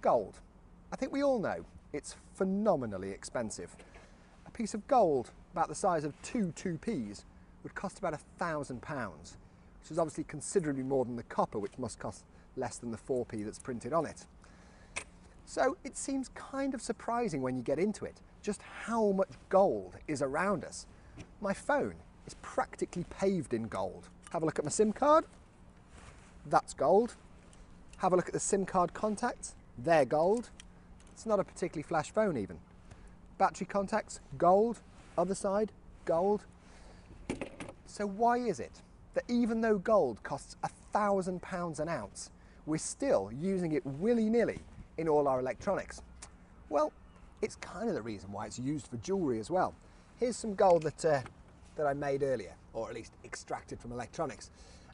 Gold. I think we all know it's phenomenally expensive. A piece of gold about the size of two 2p's would cost about £1,000, which is obviously considerably more than the copper, which must cost less than the 4p that's printed on it. So it seems kind of surprising when you get into it, just how much gold is around us. My phone is practically paved in gold. Have a look at my SIM card, that's gold. Have a look at the SIM card contacts, they're gold. It's not a particularly flash phone even. Battery contacts, gold. Other side, gold. So why is it that even though gold costs £1,000 an ounce, we're still using it willy-nilly in all our electronics? Well, it's kind of the reason why it's used for jewellery as well. Here's some gold that I made earlier, or at least extracted from electronics.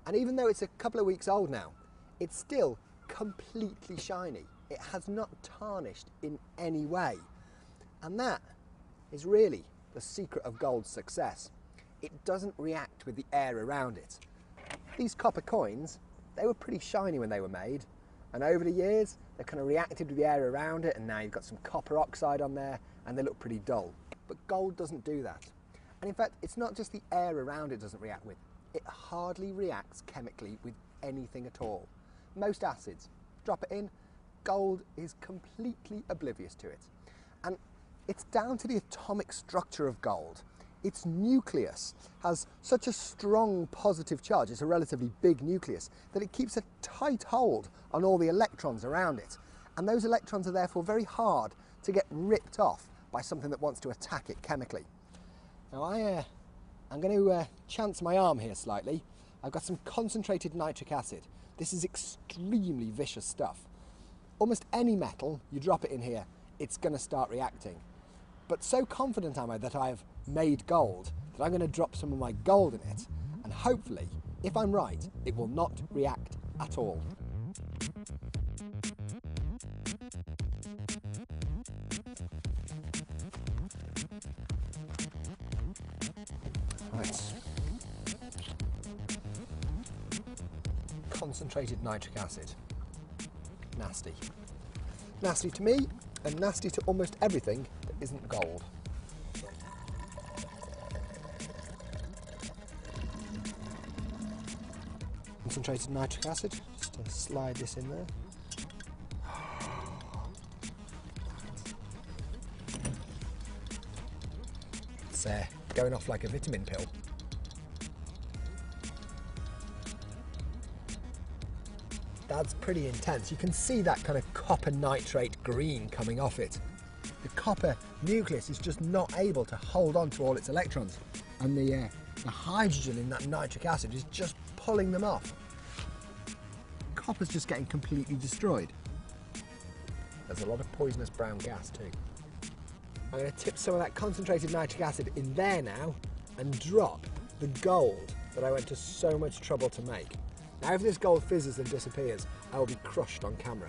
And even though it's a couple of weeks old now, it's still completely shiny. It has not tarnished in any way. And that is really the secret of gold's success. It doesn't react with the air around it. These copper coins, they were pretty shiny when they were made, and over the years they've kind of reacted with the air around it, and now you've got some copper oxide on there and they look pretty dull. But gold doesn't do that. And in fact, it's not just the air around it doesn't react with, it hardly reacts chemically with anything at all. Most acids, drop it in, gold is completely oblivious to it. And it's down to the atomic structure of gold. Its nucleus has such a strong positive charge, it's a relatively big nucleus, that it keeps a tight hold on all the electrons around it. And those electrons are therefore very hard to get ripped off by something that wants to attack it chemically. Now I'm going to chance my arm here slightly. I've got some concentrated nitric acid. This is extremely vicious stuff. Almost any metal, you drop it in here, it's going to start reacting. But so confident am I that I've made gold that I'm going to drop some of my gold in it, and hopefully, if I'm right, it will not react at all. Right. Concentrated nitric acid. Nasty. Nasty to me, and nasty to almost everything that isn't gold. Concentrated nitric acid, just to slide this in there. It's going off like a vitamin pill. That's pretty intense. You can see that kind of copper nitrate green coming off it. The copper nucleus is just not able to hold on to all its electrons, and the hydrogen in that nitric acid is just pulling them off. Copper's just getting completely destroyed. There's a lot of poisonous brown gas too. I'm going to tip some of that concentrated nitric acid in there now and drop the gold that I went to so much trouble to make. Now if this gold fizzes and disappears, I will be crushed on camera.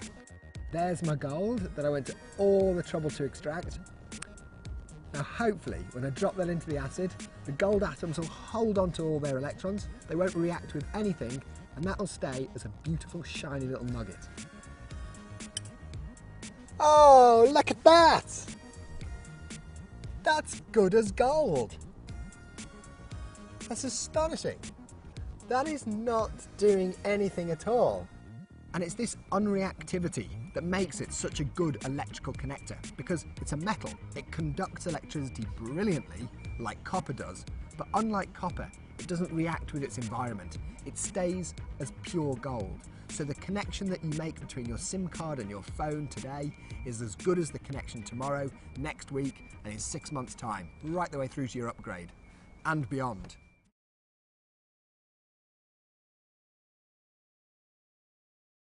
There's my gold that I went to all the trouble to extract. Now hopefully when I drop that into the acid, the gold atoms will hold on to all their electrons, they won't react with anything, and that will stay as a beautiful shiny little nugget. Oh, look at that! That's good as gold. That's astonishing. That is not doing anything at all. And it's this unreactivity that makes it such a good electrical connector, because it's a metal. It conducts electricity brilliantly, like copper does, but unlike copper, it doesn't react with its environment. It stays as pure gold. So the connection that you make between your SIM card and your phone today is as good as the connection tomorrow, next week, and in 6 months' time, right the way through to your upgrade and beyond.